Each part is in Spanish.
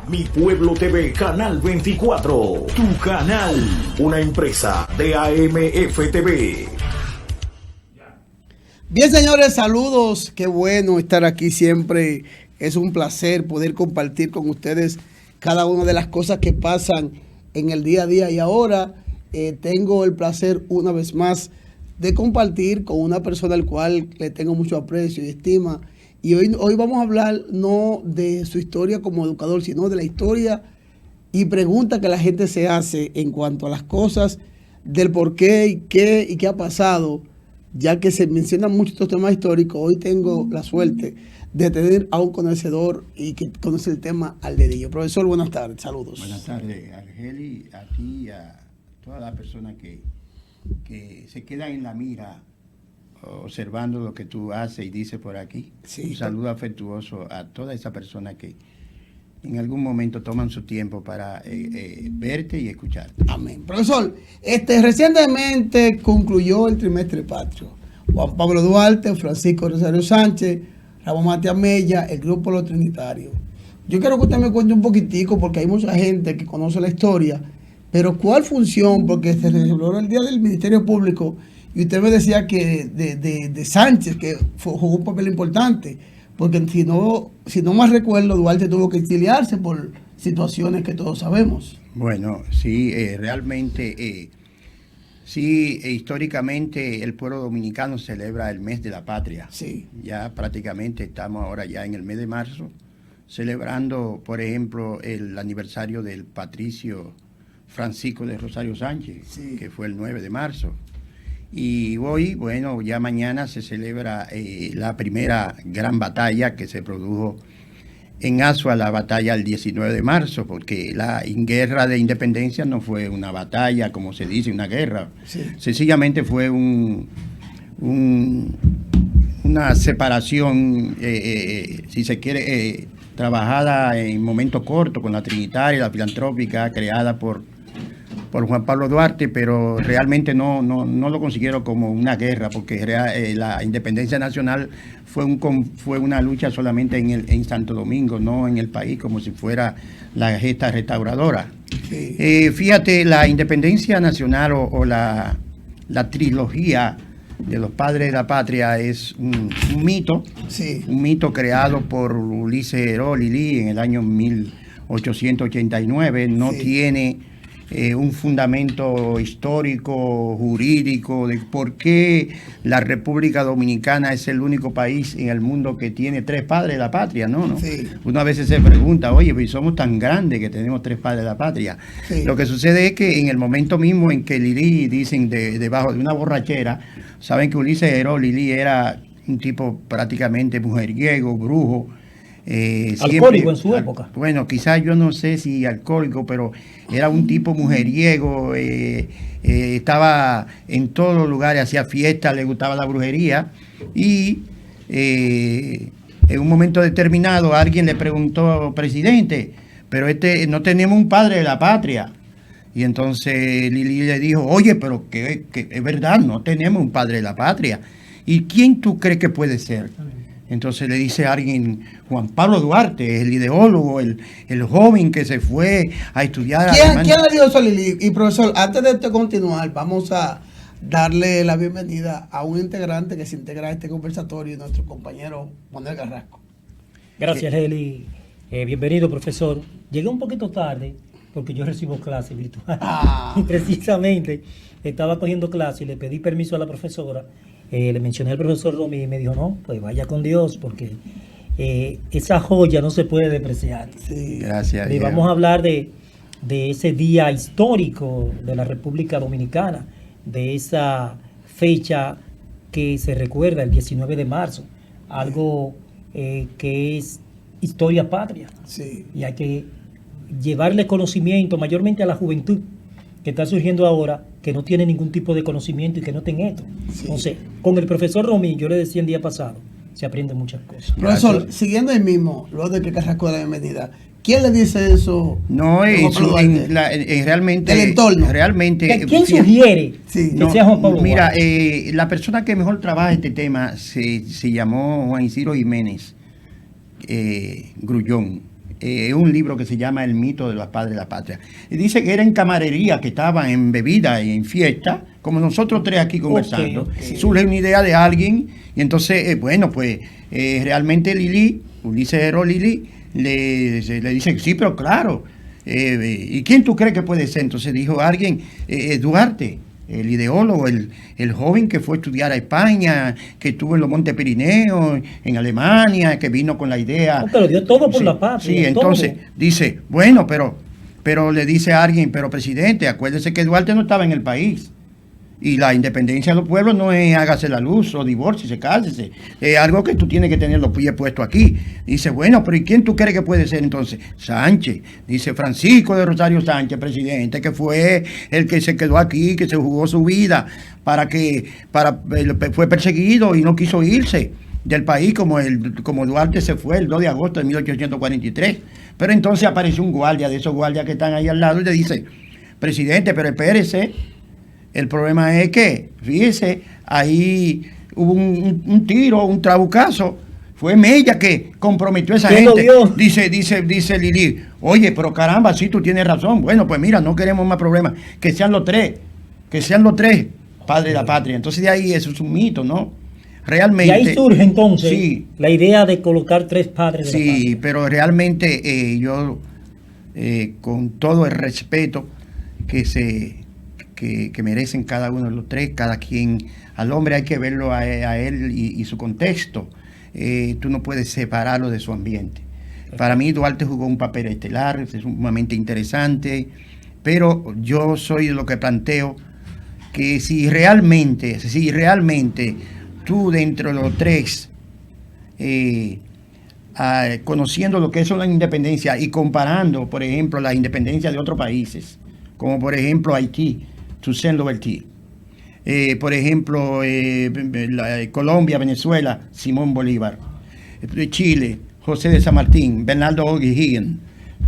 Mi Pueblo TV, Canal 24, tu canal, una empresa de AMFTV. Bien, señores, saludos. Qué bueno estar aquí siempre. Es un placer poder compartir con ustedes cada una de las cosas que pasan en el día a día. Y ahora tengo el placer una vez más de compartir con una persona al cual le tengo mucho aprecio y estima. Y hoy vamos a hablar no de su historia como educador, sino de la historia y preguntas que la gente se hace en cuanto a las cosas, del por qué y qué ha pasado. Ya que se mencionan mucho estos temas históricos, hoy tengo la suerte de tener a un conocedor y que conoce el tema al dedillo. Profesor, buenas tardes, saludos. Buenas tardes, Argeli, a ti y a todas las personas que se quedan en la mira observando lo que tú haces y dices por aquí. Sí. Un saludo afectuoso a todas esas personas que en algún momento toman su tiempo para verte y escucharte. Amén. Profesor, recientemente concluyó el trimestre patrio. Juan Pablo Duarte, Francisco Rosario Sánchez, Ramón Matías Mella, el grupo Los Trinitarios. Yo quiero que usted me cuente un poquitico, porque hay mucha gente que conoce la historia, pero ¿cuál función? Porque se celebró el Día del Ministerio Público y usted me decía que de Sánchez, que jugó un papel importante. Porque si no más recuerdo, Duarte tuvo que exiliarse por situaciones que todos sabemos. Bueno, sí, realmente, sí, históricamente el pueblo dominicano celebra el mes de la patria. Sí. Ya prácticamente estamos ahora ya en el mes de marzo, celebrando, por ejemplo, el aniversario del patricio Francisco de Rosario Sánchez, sí, que fue el 9 de marzo. Y hoy, bueno, ya mañana se celebra la primera gran batalla que se produjo en Azua, la batalla del 19 de marzo, porque la guerra de independencia no fue una batalla, como se dice, una guerra. Sí. Sencillamente fue una separación, si se quiere, trabajada en momento corto con la Trinitaria, la filantrópica, creada por Juan Pablo Duarte, pero realmente no lo consiguieron como una guerra, porque la independencia nacional fue una lucha solamente en Santo Domingo, no en el país, como si fuera la gesta restauradora. Sí. Fíjate, la independencia nacional o la trilogía de los padres de la patria es un mito, sí, un mito creado por Ulises Heró Lili en el año 1889, no sí tiene un fundamento histórico, jurídico, de por qué la República Dominicana es el único país en el mundo que tiene 3 padres de la patria, ¿no? Sí. Uno a veces se pregunta, oye, pues somos tan grandes que tenemos 3 padres de la patria. Sí. Lo que sucede es que en el momento mismo en que Lili, dicen, debajo de una borrachera, saben que Ulises Heró Lili era un tipo prácticamente mujeriego, brujo, alcohólico en su época. Bueno, quizás yo no sé si alcohólico, pero era un tipo mujeriego, estaba en todos los lugares, hacía fiestas, le gustaba la brujería y en un momento determinado alguien le preguntó, presidente, pero no tenemos un padre de la patria. Y entonces Lili le dijo, oye, pero que es verdad, no tenemos un padre de la patria. ¿Y quién tú crees que puede ser? Entonces le dice a alguien, Juan Pablo Duarte, el ideólogo, el joven que se fue a estudiar. ¿Quién le dijo eso a Lili? Y profesor, antes de continuar, vamos a darle la bienvenida a un integrante que se integra a este conversatorio, nuestro compañero Manuel Carrasco. Gracias, Lili. Bienvenido, profesor. Llegué un poquito tarde porque yo recibo clases virtuales. Y precisamente estaba cogiendo clases y le pedí permiso a la profesora. Le mencioné al profesor Romy y me dijo, no, pues vaya con Dios, porque esa joya no se puede depreciar. Sí. Gracias. Y vamos a hablar de ese día histórico de la República Dominicana, de esa fecha que se recuerda, el 19 de marzo, algo que es historia patria. Sí. Y hay que llevarle conocimiento, mayormente a la juventud que está surgiendo ahora, que no tiene ningún tipo de conocimiento y que no tenga esto. Sí. Entonces, con el profesor Romín, yo le decía el día pasado, se aprenden muchas cosas. Profesor, siguiendo el mismo, luego de que Carrasco da la bienvenida, ¿quién le dice eso? No, realmente... El entorno. Realmente... ¿Quién sugiere que sea Juan Pablo? Mira, la persona que mejor trabaja este tema se llamó Juan Isidro Jiménez Grullón. un libro que se llama El mito de los padres de la patria. Y dice que era en camarería, que estaban en bebida y en fiesta, como nosotros tres aquí conversando. Okay. Surge una idea de alguien y entonces, realmente Ulises Heró Lili, le dice, sí, pero claro. ¿Y quién tú crees que puede ser? Entonces dijo alguien, Duarte, el ideólogo, el joven que fue a estudiar a España, que estuvo en los Montes Pirineos, en Alemania, que vino con la idea. No, pero dio todo por la patria. Sí, entonces dice, bueno, pero le dice a alguien, pero presidente, acuérdese que Duarte no estaba en el país. Y la independencia de los pueblos no es hágase la luz o divórciese, cásese. Es algo que tú tienes que tener los pies puestos aquí. Dice, bueno, pero ¿y quién tú crees que puede ser entonces? Sánchez. Dice Francisco de Rosario Sánchez, presidente, que fue el que se quedó aquí, que se jugó su vida fue perseguido y no quiso irse del país como Duarte se fue el 2 de agosto de 1843. Pero entonces apareció un guardia, de esos guardias que están ahí al lado, y le dice, presidente, pero espérese. El problema es que, fíjese, ahí hubo un tiro, un trabucazo. Fue Mella que comprometió a esa gente. Dice Lili, oye, pero caramba, sí, tú tienes razón. Bueno, pues mira, no queremos más problemas. Que sean los tres padres de la patria. Entonces de ahí eso es un mito, ¿no? Realmente. Y ahí surge entonces la idea de colocar 3 padres de la patria. Sí, pero realmente yo, con todo el respeto que merecen cada uno de los 3, cada quien, al hombre hay que verlo a él y su contexto. Tú no puedes separarlo de su ambiente. Para mí Duarte jugó un papel estelar, es sumamente interesante, pero yo soy de lo que planteo que si realmente tú dentro de los 3, conociendo lo que es la independencia y comparando, por ejemplo, la independencia de otros países, como por ejemplo Haití, Toussaint Louverture, por ejemplo Colombia, Venezuela, Simón Bolívar, Chile, José de San Martín, Bernardo O'Higgins,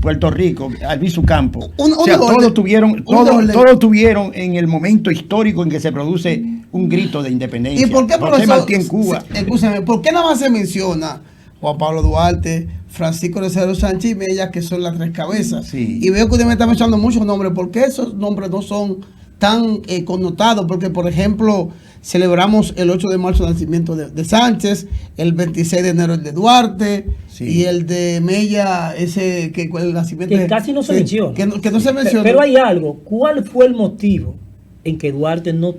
Puerto Rico, Albizu Campos. Todos tuvieron en el momento histórico en que se produce un grito de independencia. ¿Y por qué, José Martí en Cuba? Escúchame, ¿por qué nada más se menciona Juan Pablo Duarte, Francisco de Rosario Sánchez y Mella, que son las 3 cabezas? Sí. Y veo que usted me está mencionando muchos nombres. ¿Por qué esos nombres no son tan connotados? Porque, por ejemplo, celebramos el 8 de marzo el nacimiento de Sánchez, el 26 de enero el de Duarte, y el de Mella, el nacimiento que casi no se menciona. Que no se menciona. Pero hay algo. ¿Cuál fue el motivo en que Duarte no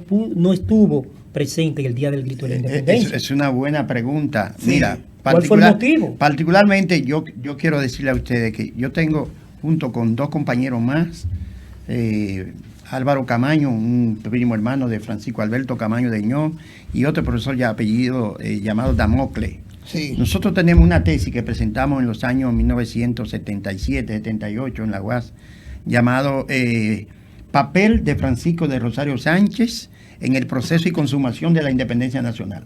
estuvo presente en el día del grito de la independencia? Es una buena pregunta. Sí. Mira, ¿cuál fue el motivo? Particularmente yo quiero decirle a ustedes que yo tengo, junto con 2 compañeros más, Álvaro Camaño, un primo hermano de Francisco Alberto Camaño de Ñó, y otro profesor ya apellido llamado Damocles. Sí. Nosotros tenemos una tesis que presentamos en los años 1977-78 en la UAS, llamado Papel de Francisco de Rosario Sánchez en el proceso y consumación de la independencia nacional.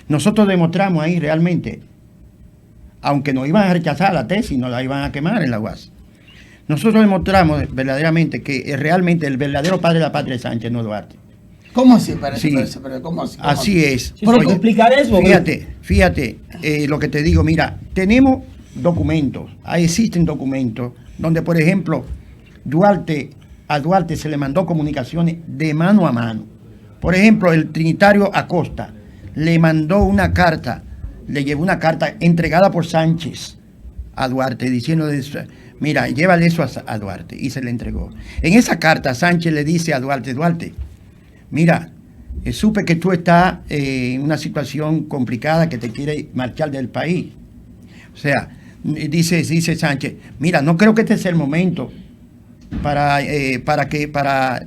Nosotros demostramos ahí realmente, aunque nos iban a rechazar la tesis, nos la iban a quemar en la UAS, nosotros demostramos verdaderamente que realmente el verdadero padre de la patria es Sánchez, no Duarte. ¿Cómo así? ¿Cómo así? Así es. Sí, ¿puedo explicar eso? Fíjate, lo que te digo, mira, tenemos documentos, ahí existen documentos donde, por ejemplo, a Duarte se le mandó comunicaciones de mano a mano. Por ejemplo, el trinitario Acosta le mandó una carta, le llevó una carta entregada por Sánchez a Duarte diciendo, mira, llévale eso a Duarte, y se le entregó. En esa carta Sánchez le dice a Duarte, mira, supe que tú estás en una situación complicada, que te quiere marchar del país. O sea, dice Sánchez, mira, no creo que este sea el momento para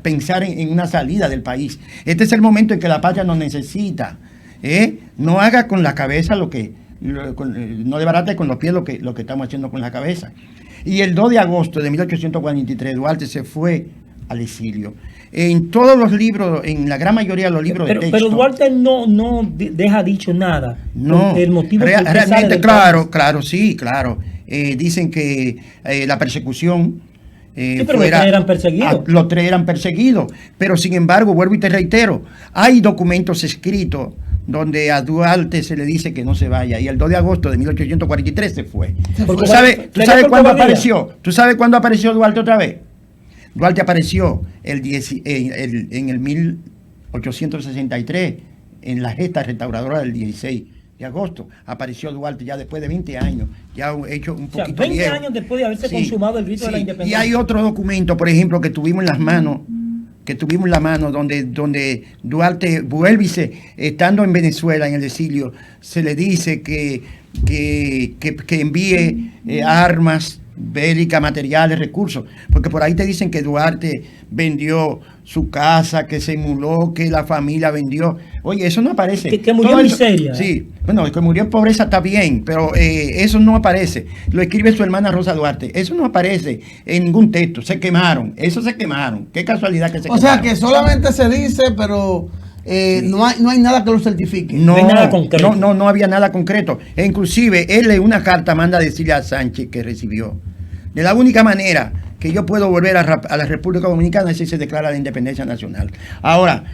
pensar en una salida del país. Este es el momento en que la patria nos necesita. No haga con la cabeza no desbarate con los pies lo que estamos haciendo con la cabeza. Y el 2 de agosto de 1843 Duarte se fue al exilio. En todos los libros, en la gran mayoría de los libros de texto. Pero Duarte no deja dicho nada. No, el motivo realmente, claro. Dicen que la persecución pero los 3 eran perseguidos. Los 3 eran perseguidos. Pero sin embargo, vuelvo y te reitero, hay documentos escritos donde a Duarte se le dice que no se vaya, y el 2 de agosto de 1843 se fue. Porque ¿Tú sabes cuándo apareció? ¿Tú sabes cuándo apareció Duarte otra vez? Duarte apareció en el 1863 en la gesta restauradora del 16 de agosto. Apareció Duarte ya después de 20 años, ya hecho un poquito 20 viejo. años después de haberse consumado el grito de la independencia. Y hay otro documento, por ejemplo, que tuvimos en las manos, donde Duarte vuelve estando en Venezuela, en el exilio, se le dice que envíe armas bélicas, materiales, recursos, porque por ahí te dicen que Duarte vendió su casa, que se emuló, que la familia vendió. Oye, eso no aparece. Que murió en miseria. Sí, bueno, que murió en pobreza está bien, pero eso no aparece. Lo escribe su hermana Rosa Duarte. Eso no aparece en ningún texto. Se quemaron. Eso se quemaron. Qué casualidad que se quemaron. O sea, que solamente se dice, pero no hay nada que lo certifique. No, hay nada concreto. No había nada concreto. E inclusive, él en una carta manda a decirle a Sánchez que recibió: de la única manera que yo puedo volver a la República Dominicana es si se declara la independencia nacional. Ahora,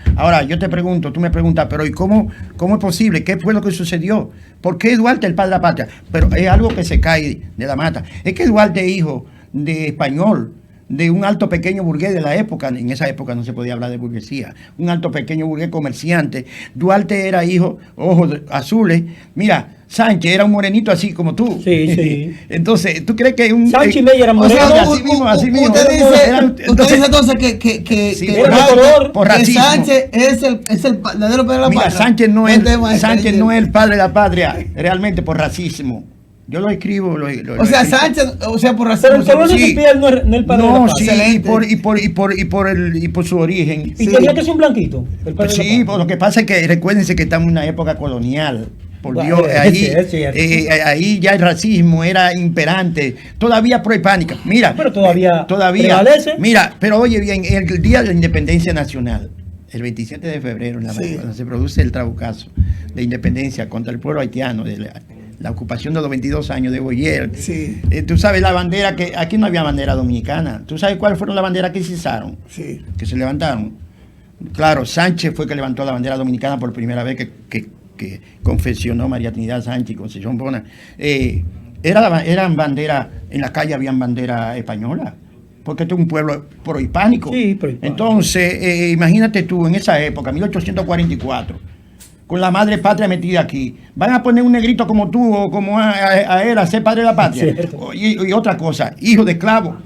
yo te pregunto, tú me preguntas, pero ¿y cómo es posible? ¿Qué fue lo que sucedió? ¿Por qué Duarte el padre de la patria? Pero es algo que se cae de la mata. Es que Duarte es hijo de español, de un alto pequeño burgués de la época. En esa época no se podía hablar de burguesía. Un alto pequeño burgués comerciante. Duarte era hijo, ojos azules. Mira, Sánchez era un morenito así como tú. Sí. Entonces, ¿tú crees que un... Sánchez y Meyer eran morenos? Así mismo. Usted dice entonces que por racismo. Sánchez es el verdadero padre de la patria. Mira, Sánchez no es el padre de la patria, realmente por racismo. Yo lo escribo. O sea, Sánchez, por racismo. Pero el color de su piel no es el padre de la patria. Sí, y por su origen. Y tenía que ser un blanquito. El padre de la patria. Pues lo que pasa es que recuérdense que estamos en una época colonial. Por Bueno, Dios, ahí ya el racismo era imperante, todavía prohispánica. Mira, pero todavía prevalece. Mira, pero oye bien, el día de la independencia nacional, el 27 de febrero, cuando se produce el trabucazo de independencia contra el pueblo haitiano, de la ocupación de los 22 años de Boyer. Sí. Tú sabes la bandera que aquí no había bandera dominicana. ¿Tú sabes cuáles fueron las banderas que se izaron? Sí. Que se levantaron. Claro, Sánchez fue que levantó la bandera dominicana por primera vez que confeccionó María Trinidad Sánchez y Concepción Bona. Eran banderas, en la calle habían bandera española, porque este es un pueblo prohispánico. Sí, prohispánico. Entonces, imagínate tú, en esa época, 1844, con la madre patria metida aquí, van a poner un negrito como tú o como a él a ser padre de la patria. Y otra cosa, hijo de esclavo,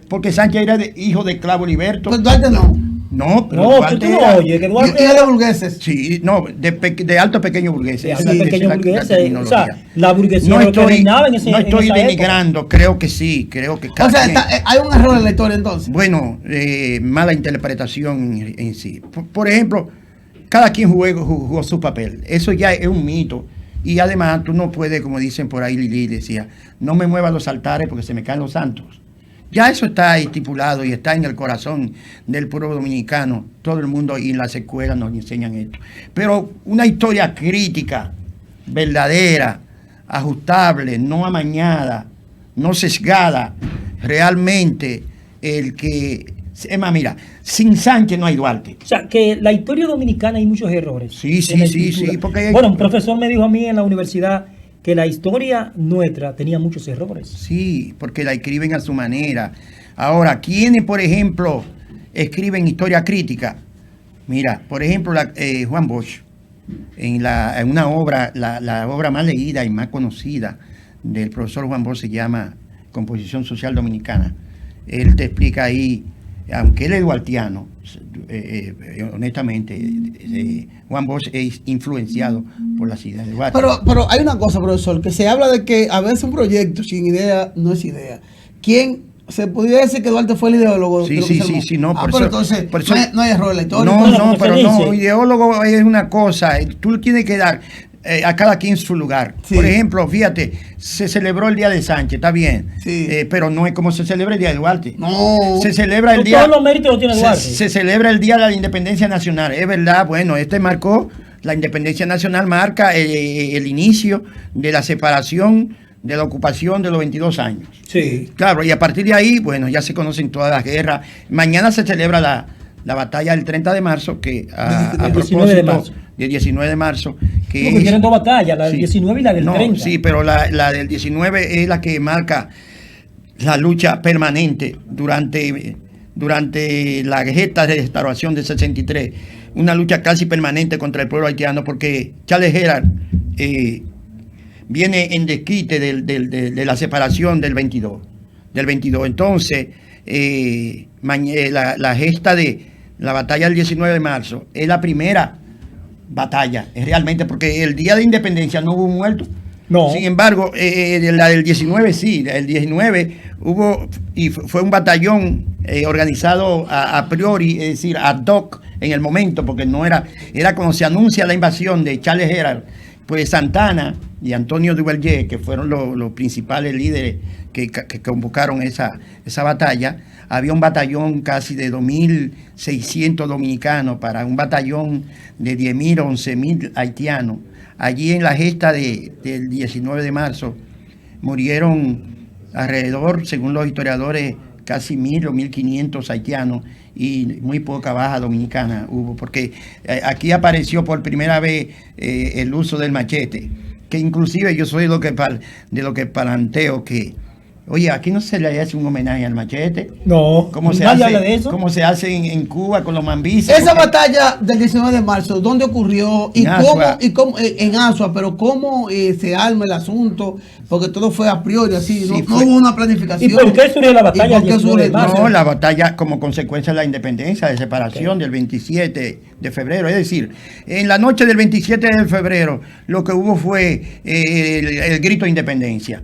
porque Sánchez era hijo de esclavo liberto. Pues Duarte no. No, pero no, que tú no oyes, que Duarte era de burgueses. Sí, no, de alto pequeño burgueses. De alto pequeño burgueses. O sea, la burguesía no estoy en esa denigrando, época. Creo que sí, creo que o sea, hay un error en la historia entonces. Bueno, mala interpretación en sí. Por ejemplo, cada quien jugó su papel. Eso ya es un mito. Y además, tú no puedes, como dicen por ahí, Lili decía, no me muevas los altares porque se me caen los santos. Ya eso está estipulado y está en el corazón del pueblo dominicano. Todo el mundo y en las escuelas nos enseñan esto. Pero una historia crítica, verdadera, ajustable, no amañada, no sesgada, realmente es más, mira, sin Sánchez no hay Duarte. O sea, que la historia dominicana hay muchos errores. Sí. Porque bueno, un profesor me dijo a mí en la universidad que la historia nuestra tenía muchos errores. Sí, porque la escriben a su manera. Ahora, ¿quiénes, por ejemplo, escriben historia crítica? Mira, por ejemplo, Juan Bosch, en una obra, la obra más leída y más conocida del profesor Juan Bosch se llama Composición Social Dominicana. Él te explica ahí, aunque él es duartiano, honestamente, Juan Bosch es influenciado por las ideas de Duarte. Pero hay una cosa, profesor, que se habla de que a veces un proyecto sin idea no es idea. ¿Quién se podría decir que Duarte fue el ideólogo? Sí, no, pero entonces no hay error en la historia. No, ideólogo es una cosa, tú tienes que dar a cada quien su lugar. Sí. Por ejemplo, fíjate, se celebró el día de Sánchez, está bien, sí. Pero no es como se celebra el día de Duarte. No. Se celebra el día. Todos los méritos los tiene Duarte. Se celebra el día de la independencia nacional, es verdad. Bueno, marcó la independencia nacional, marca el inicio de la separación de la ocupación de los 22 años. Sí. Claro, y a partir de ahí, bueno, ya se conocen todas las guerras. Mañana se celebra la batalla del 30 de marzo, que a propósito del 19 de marzo. Que Porque tienen dos batallas, la del 19 y la del 30. Sí, pero la del 19 es la que marca la lucha permanente durante la gesta de restauración del 63. Una lucha casi permanente contra el pueblo haitiano, porque Charles Gerard viene en desquite de la separación del 22. Entonces, la gesta de la batalla del 19 de marzo es la primera batalla, es realmente, porque el día de independencia no hubo muertos. No. Sin embargo, la del 19 sí, el 19 hubo, y fue un batallón organizado a priori, es decir, ad hoc en el momento, porque no era cuando se anuncia la invasión de Charles Gerard, pues Santana y Antonio Duvalier, que fueron los principales líderes que convocaron esa batalla. Había un batallón casi de 2.600 dominicanos para un batallón de 10.000 o 11.000 haitianos. Allí en la gesta del 19 de marzo murieron alrededor, según los historiadores, casi 1.000 o 1.500 haitianos y muy poca baja dominicana hubo, porque aquí apareció por primera vez el uso del machete, que inclusive yo soy de lo que planteo que, oye, aquí no se le hace un homenaje al machete. No, nadie habla de eso. Como se hace en Cuba con los mambises. Esa batalla del 19 de marzo, ¿dónde ocurrió? ¿Y cómo en Asua? Pero ¿cómo se arma el asunto? Porque todo fue a priori, así, Sí, no hubo una planificación. ¿Y por qué surgió la batalla del 19 de marzo? No, la batalla como consecuencia de la independencia, de separación del 27 de febrero. Es decir, en la noche del 27 de febrero lo que hubo fue el grito de independencia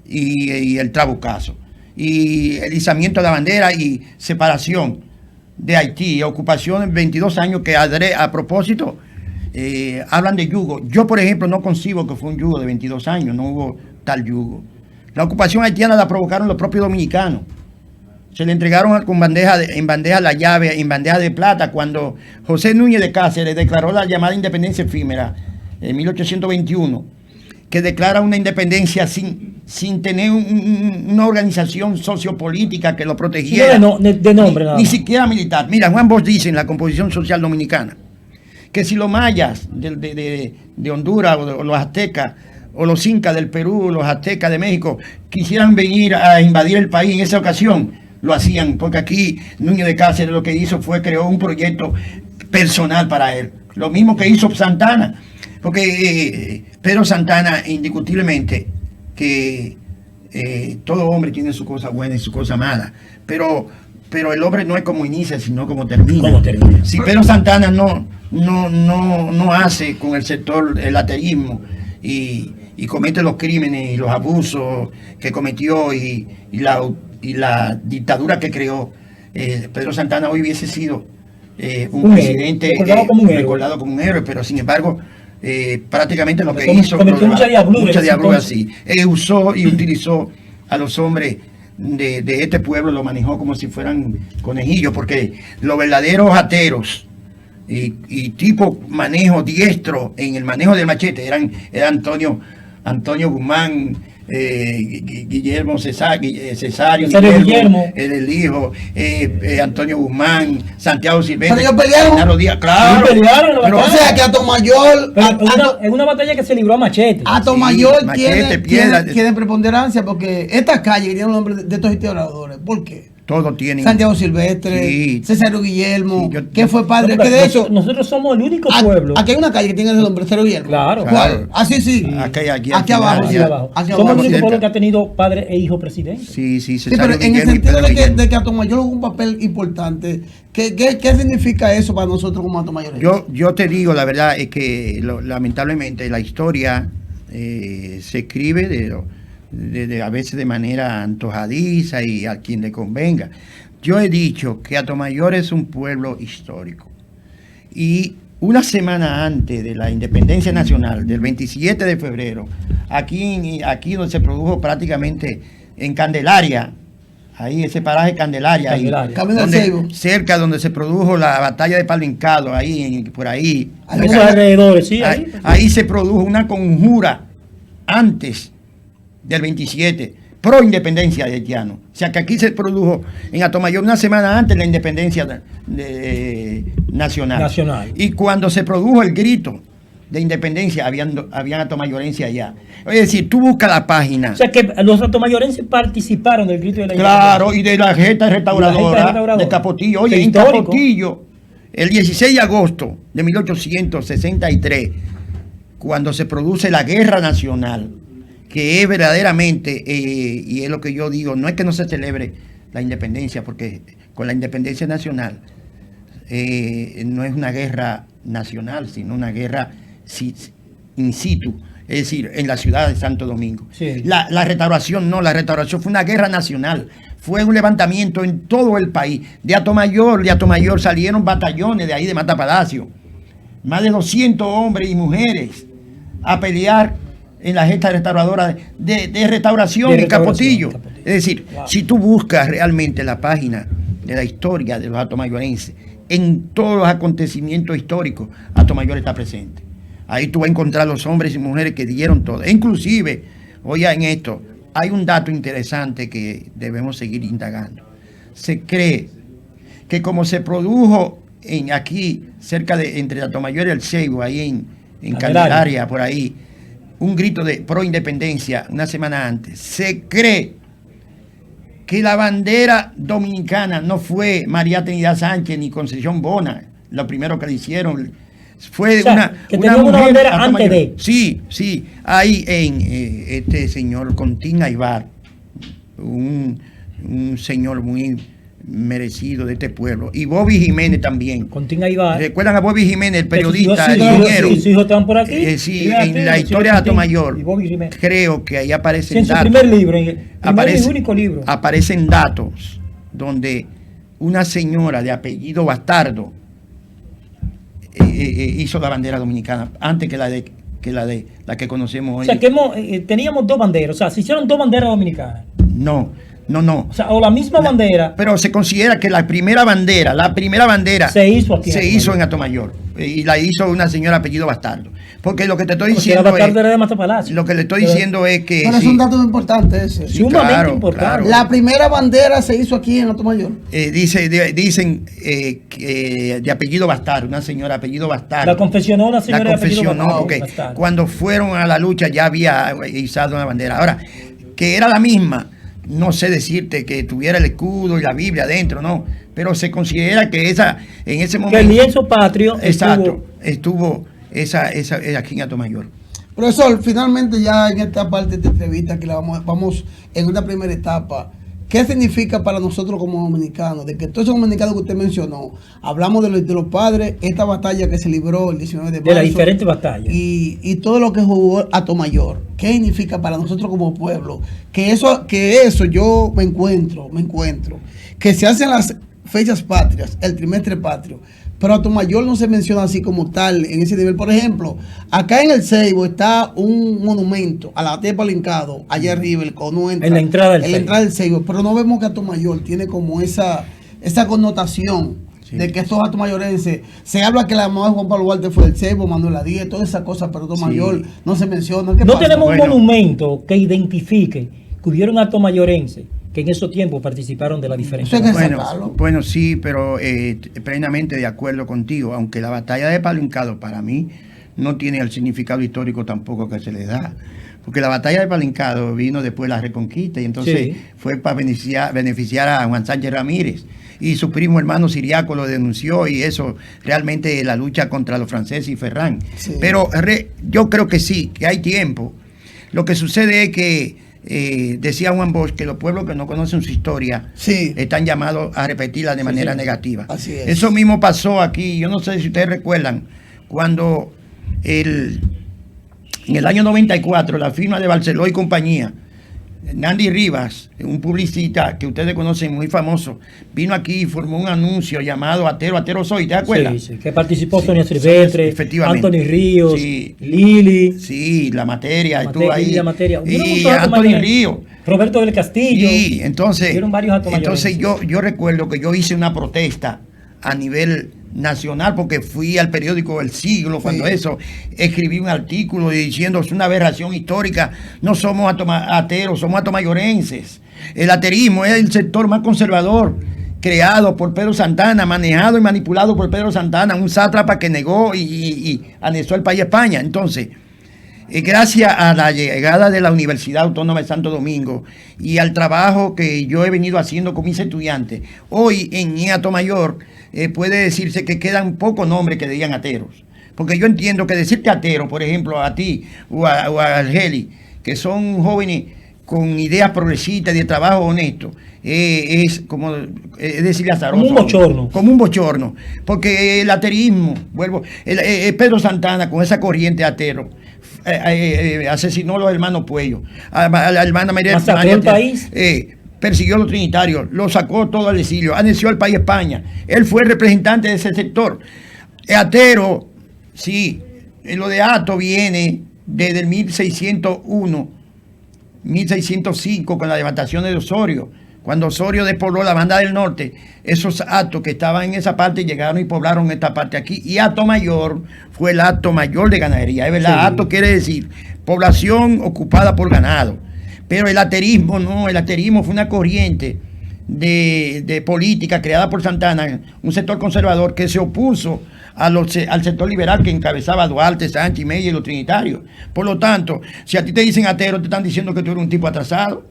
y el trabucazo y el izamiento de la bandera y separación de Haití, ocupación en 22 años que a propósito hablan de yugo. Yo, por ejemplo, no concibo que fue un yugo de 22 años, no hubo tal yugo. La ocupación haitiana la provocaron los propios dominicanos. Se le entregaron en bandeja la llave, en bandeja de plata, cuando José Núñez de Cáceres declaró la llamada independencia efímera en 1821, que declara una independencia sin tener una organización sociopolítica que lo protegiera. De nombre, ni siquiera militar. Mira, Juan Bosch dice en la composición social dominicana que si los mayas de Honduras o los aztecas o los incas del Perú, los aztecas de México quisieran venir a invadir el país en esa ocasión, lo hacían, porque aquí Núñez de Cáceres lo que hizo fue creó un proyecto personal para él. Lo mismo que hizo Santana, porque Pedro Santana, indiscutiblemente, que todo hombre tiene su cosa buena y su cosa mala, pero el hombre no es como inicia, sino como termina. Si Pedro Santana no hace con el sector el ateísmo y comete los crímenes y los abusos que cometió y la dictadura que creó, Pedro Santana hoy hubiese sido un presidente recordado como un héroe, pero sin embargo prácticamente lo que hizo mucha diablura así, usó y utilizó a los hombres de este pueblo, lo manejó como si fueran conejillos, porque los verdaderos ateros y tipo manejo diestro en el manejo del machete eran Antonio Guzmán, Guillermo Cesario Guillermo, el hijo, Antonio Guzmán, Santiago Silvestre. Pero ellos pelearon. Claro. Pero, o sea que Atomayor. En una batalla que se libró a machete. Atomayor tiene preponderancia, porque esta calle que tiene el nombre de estos historiadores. ¿Por qué? Todos tienen. Santiago Silvestre, Cesario Guillermo, que fue padre. No, que de hecho, nosotros somos el único pueblo. Aquí hay una calle que tiene el nombre de Cesario Guillermo. Claro. ¿Cuál? Sí. Aquí abajo. Somos el único pueblo que ha tenido padre e hijo presidente. Sí, pero en el sentido de que Atomayor jugó un papel importante, ¿qué significa eso para nosotros como Atomayores? Yo te digo, la verdad es que lamentablemente la historia se escribe a veces de manera antojadiza y a quien le convenga. Yo he dicho que Atomayor es un pueblo histórico, y una semana antes de la independencia nacional, del 27 de febrero, aquí donde se produjo prácticamente en Candelaria, ahí ese paraje Candelaria. Cerca donde se produjo la batalla de Palincado, por ahí. Alrededores, sí. Ahí se produjo una conjura antes del 27, pro independencia de haitiano. O sea que aquí se produjo en Atomayor una semana antes la independencia nacional. Y cuando se produjo el grito de independencia, habían atomayorenses allá. Es decir, tú buscas la página. O sea que los atomayorenses participaron del grito de la Claro, y de la gesta restauradora de Capotillo. Oye, en Capotillo, el 16 de agosto de 1863, cuando se produce la guerra nacional, que es verdaderamente, y es lo que yo digo, no es que no se celebre la independencia, porque con la independencia nacional no es una guerra nacional, sino una guerra in situ, es decir, en la ciudad de Santo Domingo. Sí. La restauración no, la restauración fue una guerra nacional, fue un levantamiento en todo el país. De Atomayor salieron batallones de ahí de Matapalacio, más de 200 hombres y mujeres a pelear en la gesta restauradora de restauración en Capotillo. Es decir, si tú buscas realmente la página de la historia de los atomayorenses, en todos los acontecimientos históricos, Atomayor está presente. Ahí tú vas a encontrar los hombres y mujeres que dieron todo. E inclusive, oiga, en esto, hay un dato interesante que debemos seguir indagando. Se cree que como se produjo aquí, cerca de entre Atomayor y el Ceibo, ahí en Candelaria, por ahí, un grito de pro independencia una semana antes, se cree que la bandera dominicana no fue María Trinidad Sánchez ni Concepción Bona, lo primero que le hicieron. Fue una bandera antes de. Sí, ahí en este señor Contín Aybar, un señor muy merecido de este pueblo, y Bobby Jiménez también. Contín Aybar. ¿Recuerdan a Bobby Jiménez, el periodista, el ingeniero? Sí, están por aquí. Sí, en la historia de Atomayor, creo que ahí aparecen datos. En su primer libro, primer y único libro. Aparecen datos donde una señora de apellido Bastardo hizo la bandera dominicana antes que la que conocemos hoy. O sea, que teníamos dos banderas, o sea, se hicieron dos banderas dominicanas. No. O sea, o la misma bandera. Pero se considera que la primera bandera se hizo aquí. Se hizo en Atomayor. Y la hizo una señora apellido Bastardo. Porque lo que te estoy diciendo es. Lo que le estoy diciendo es que. Pero es un dato importante ese. Sumamente importante. Claro. La primera bandera se hizo aquí en Atomayor. Dicen que de apellido Bastardo, una señora apellido Bastardo. La confesionó una señora de apellido Bastardo. Porque Bastardo. Cuando fueron a la lucha ya había izado una bandera. Ahora, que era la misma. No sé decirte que tuviera el escudo y la Biblia adentro, no. Pero se considera que en ese momento. Que el lienzo patrio. Exacto. Estuvo esa aquí en Atomayor. Profesor, finalmente ya en esta parte de esta entrevista que la vamos en una primera etapa. ¿Qué significa para nosotros como dominicanos? De que todos esos dominicanos que usted mencionó, hablamos de los padres, esta batalla que se libró el 19 de marzo. De las diferentes batallas. Y todo lo que jugó Atomayor. ¿Qué significa para nosotros como pueblo? Que eso yo me encuentro. Que se hacen las fechas patrias, el trimestre patrio. Pero Atomayor no se menciona así como tal, en ese nivel. Por ejemplo, acá en el Ceibo está un monumento a la batalla de Palincado, allá arriba, el cono entra, en la entrada del Ceibo. Pero no vemos que Atomayor tiene como esa connotación de que estos atomayorenses, se habla que la mamá de Juan Pablo Duarte fue del Ceibo, Manuela Díez, todas esas cosas, pero Atomayor no se menciona. No tenemos un monumento que identifique que hubieron atomayorenses que en esos tiempos participaron de la diferencia. Bueno, sí, pero plenamente de acuerdo contigo, aunque la batalla de Palincado para mí no tiene el significado histórico tampoco que se le da, porque la batalla de Palincado vino después de la Reconquista y entonces fue para beneficiar a Juan Sánchez Ramírez, y su primo hermano Siriaco lo denunció, y eso realmente la lucha contra los franceses y Ferrán. Pero yo creo que sí, que hay tiempo. Lo que sucede es que decía Juan Bosch que los pueblos que no conocen su historia están llamados a repetirla de manera negativa. Así es. Eso mismo pasó aquí. Yo no sé si ustedes recuerdan cuando en el año 94 la firma de Barceló y compañía, Nandi Rivas, un publicista que ustedes conocen muy famoso, vino aquí y formó un anuncio llamado Atero Soy, ¿te acuerdas? Sí, que participó Sonia Silvestre, Anthony Ríos, Lili. Sí, la materia, estuvo ahí. Y Anthony Ríos. Roberto del Castillo. Sí, entonces varios yo recuerdo que yo hice una protesta a nivel nacional, porque fui al periódico El Siglo, cuando eso, escribí un artículo diciendo es una aberración histórica, no somos ateros, somos atomayorenses. El aterismo es el sector más conservador creado por Pedro Santana, manejado y manipulado por Pedro Santana, un sátrapa que negó y anexó el país a España. Entonces, gracias a la llegada de la Universidad Autónoma de Santo Domingo y al trabajo que yo he venido haciendo con mis estudiantes, hoy en Atomayor puede decirse que quedan pocos nombres que digan ateros. Porque yo entiendo que decirte atero, por ejemplo, a ti o a Argeli, que son jóvenes con ideas progresistas y de trabajo honesto, es como decirle azaroso. Como un bochorno. Como un bochorno. Porque el aterismo, Pedro Santana con esa corriente atero, asesinó a los hermanos Puello, a la hermana María. Masacró el país. Persiguió a los trinitarios, lo sacó todo al exilio, anexió al país España. Él fue el representante de ese sector. Atero, sí, lo de Ato viene desde el 1601, 1605, con la devastación de Osorio. Cuando Osorio despobló la banda del norte, esos atos que estaban en esa parte llegaron y poblaron esta parte aquí. Y Atomayor fue el acto mayor de ganadería. Es verdad, sí. Ato quiere decir población ocupada por ganado. Pero el aterismo no, el aterismo fue una corriente de política creada por Santana, un sector conservador que se opuso al sector liberal que encabezaba Duarte, Sánchez, Mella y los trinitarios. Por lo tanto, si a ti te dicen atero, te están diciendo que tú eres un tipo atrasado.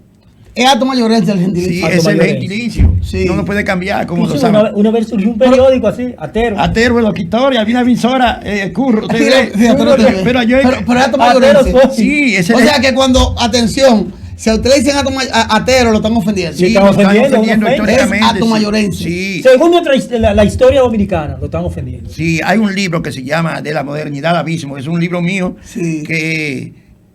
Es atomayorense el gentilicio. Sí, es el gentilicio. Sí. No lo puede cambiar. Como lo saben. Una vez surgió un periódico así, atero. Atero, el historia, había una emisora, Curro. Pero es atomayorense. Sí, o sea que cuando, atención, si a ustedes dicen atero, lo están ofendiendo. Sí, lo están ofendiendo históricamente. Es atomayorense. Sí. Según la historia dominicana, lo están ofendiendo. Sí, hay un libro que se llama De la modernidad al abismo, es un libro mío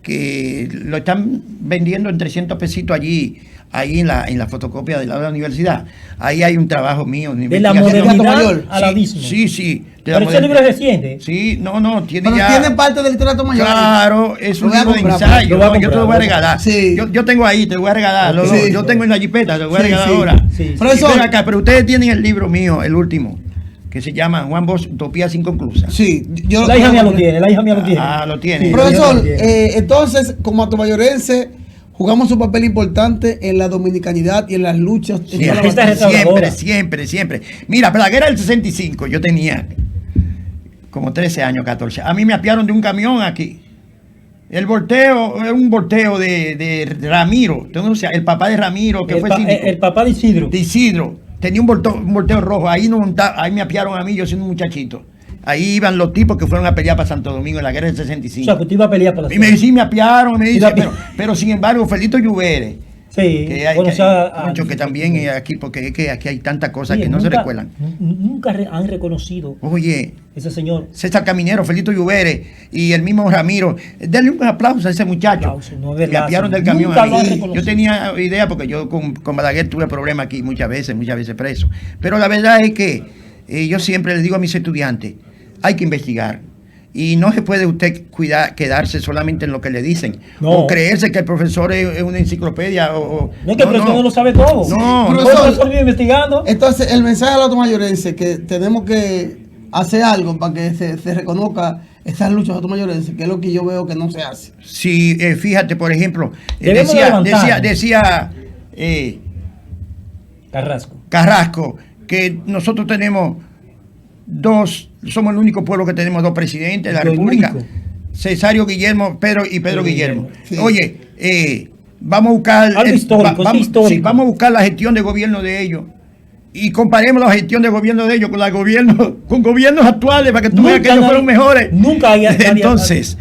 que lo están vendiendo en 300 pesitos ahí en la fotocopia de la universidad. Ahí hay un trabajo mío. De la modernidad al abismo. Sí. Pero ese libro es reciente. Sí, no, tiene pero ya... tiene parte del literato mayor. Claro, es un libro de ensayo. Yo te lo voy a regalar. Sí. Yo tengo ahí, te lo voy a regalar. Sí. Yo tengo en la jipeta, te lo voy a regalar ahora. Sí. Pero ustedes tienen el libro mío, el último, que se llama Juan Bosch, Utopías Inconclusas. Sí, la hija mía lo tiene, Ah, lo tiene. Sí, profesor, entonces, como atomayorense, jugamos un papel importante en la dominicanidad y en las luchas. Siempre. Mira, para la guerra del 65, yo tenía como 13 años, 14. A mí me apiaron de un camión aquí. El volteo, era un volteo de Ramiro, entonces, el papá de Ramiro, que fue el papá de Isidro. De Isidro. Tenía un volteo rojo, ahí me apiaron a mí, yo siendo un muchachito. Ahí iban los tipos que fueron a pelear para Santo Domingo en la guerra del 65. O sea, que tú ibas a pelear para la ciudad. Y me apiaron, pero sin embargo, Felito Lluvere, sí, que también aquí, porque es que aquí hay tantas cosas que no se recuerdan. Nunca han reconocido. Oye, ese señor César Caminero, Felito Lluvere y el mismo Ramiro. Denle un aplauso a ese muchacho. Me apiaron del camión. Yo tenía idea porque yo con Balaguer tuve problemas aquí muchas veces preso. Pero la verdad es que yo siempre les digo a mis estudiantes, hay que investigar. Y no se puede usted quedarse solamente en lo que le dicen. O creerse que el profesor es una enciclopedia. No es que el profesor no lo sabe todo. No, el profesor vive investigando. Entonces, el mensaje al atomayorense que tenemos que hacer algo para que se reconozca estas luchas atomayorenses, que es lo que yo veo que no se hace. Sí, fíjate, por ejemplo, decía Carrasco, que nosotros tenemos somos el único pueblo que tenemos dos presidentes de la República, Cesario Guillermo, Pedro Guillermo. Sí. Oye, vamos a buscar vamos a buscar la gestión de gobierno de ellos y comparemos la gestión de gobierno de ellos con gobiernos actuales para que tú veas que ellos fueron mejores. Nunca había entonces,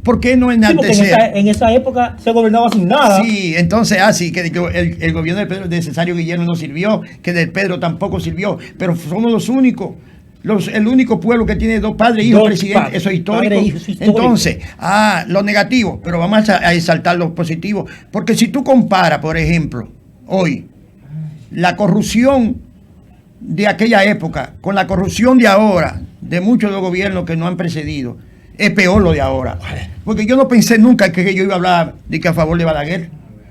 ¿por qué no enaltecer? En esa época se gobernaba sin nada. Sí, entonces que el gobierno de Cesario Guillermo no sirvió, que de Pedro tampoco sirvió, pero somos los únicos, el único pueblo que tiene dos padres, hijos, presidentes, eso es histórico. Entonces, lo negativo, pero vamos a exaltar lo positivo, porque si tú comparas, por ejemplo, hoy, la corrupción de aquella época con la corrupción de ahora, de muchos de los gobiernos que nos han precedido, es peor lo de ahora. Porque yo no pensé nunca que yo iba a hablar de que a favor de Balaguer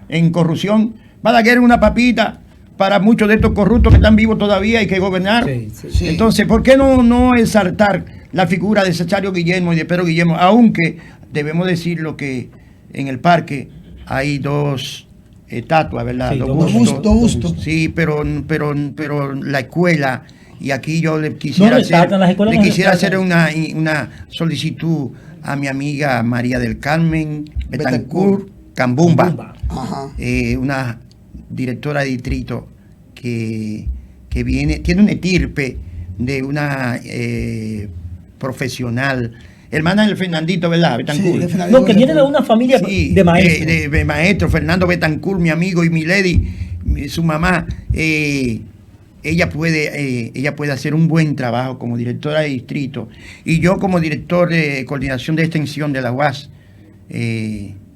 en corrupción. Balaguer es una papita para muchos de estos corruptos que están vivos todavía hay que gobernar. Sí. Entonces, ¿por qué no exaltar la figura de Cesario Guillermo y de Pedro Guillermo? Aunque debemos decirlo que en el parque hay 2 estatuas, ¿verdad? Sí, Dos bustos. Sí, pero la escuela, y aquí yo le quisiera hacer una solicitud a mi amiga María del Carmen Betancourt Cambumba, una directora de distrito que tiene una estirpe de una profesional, hermana del Fernandito, ¿verdad? Betancourt. Sí, No, que viene de una familia de maestros. De maestro, Fernando Betancourt, mi amigo, y Milady, su mamá. Ella puede hacer un buen trabajo como directora de distrito. Y yo como director de coordinación de extensión de la UAS,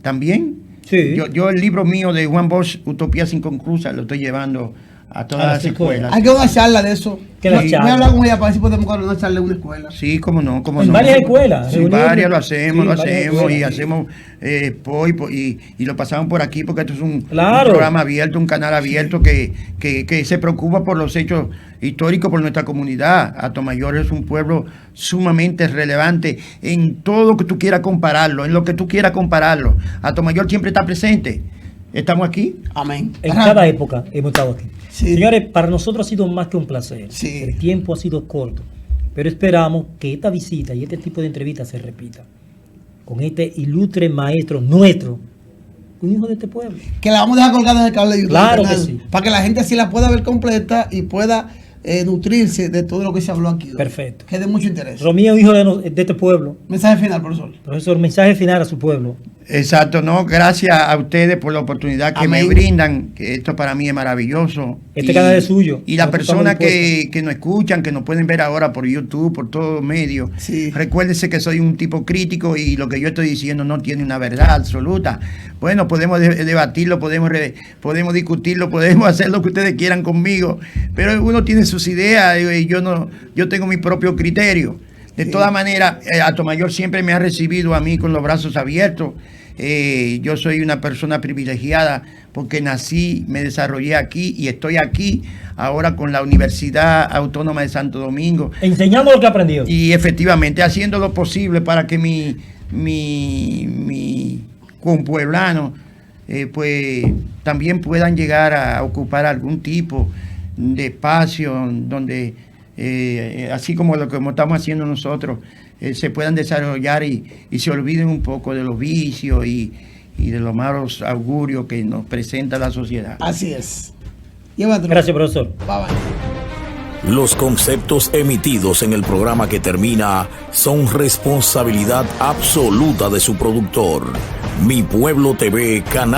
también. Sí. Yo el libro mío de Juan Bosch, Utopías Inconclusas, lo estoy llevando a todas las escuelas. Hay que una charla de eso. ¿Qué Voy charla? a hablar con ella para ver si podemos dar una charla en una escuela. Sí, cómo no. En varias escuelas. Sí, varias lo hacemos, escuelas, y hacemos y lo pasamos por aquí porque esto es un Claro. programa abierto, un canal abierto que se preocupa por los hechos históricos por nuestra comunidad. Atomayor es un pueblo sumamente relevante en todo lo que tú quieras compararlo, en lo que tú quieras compararlo. Atomayor siempre está presente. Estamos aquí. Amén. En cada época hemos estado aquí. Sí. Señores, para nosotros ha sido más que un placer. Sí. El tiempo ha sido corto, pero esperamos que esta visita y este tipo de entrevistas se repita con este ilustre maestro nuestro, un hijo de este pueblo. Que la vamos a dejar colgada en el cable de YouTube. Claro canal, que sí. Para que la gente así la pueda ver completa y pueda nutrirse de todo lo que se habló aquí. Perfecto. Que es de mucho interés. Romeo, hijo de este pueblo. Mensaje final, profesor. Profesor, mensaje final a su pueblo. Exacto, no, gracias a ustedes por la oportunidad que Amén. me brindan, que esto para mí es maravilloso. Este canal es suyo. Y las Nosotros personas estamos dispuestos. que nos escuchan, que nos pueden ver ahora por YouTube, por todos los medios, Sí. recuérdense que soy un tipo crítico y lo que yo estoy diciendo no tiene una verdad absoluta. Bueno, podemos debatirlo, podemos discutirlo, podemos hacer lo que ustedes quieran conmigo, pero uno tiene sus ideas y yo tengo mi propio criterio. De todas maneras, Atomayor siempre me ha recibido a mí con los brazos abiertos. Yo soy una persona privilegiada porque nací, me desarrollé aquí y estoy aquí ahora con la Universidad Autónoma de Santo Domingo. Enseñando lo que aprendió. Y efectivamente haciendo lo posible para que mi compueblano pues también puedan llegar a ocupar algún tipo de espacio donde así como lo que estamos haciendo nosotros, se puedan desarrollar y se olviden un poco de los vicios y de los malos augurios que nos presenta la sociedad. Así es. Llévatelo. Gracias, profesor. Bye bye. Los conceptos emitidos en el programa que termina son responsabilidad absoluta de su productor. Mi Pueblo TV, canal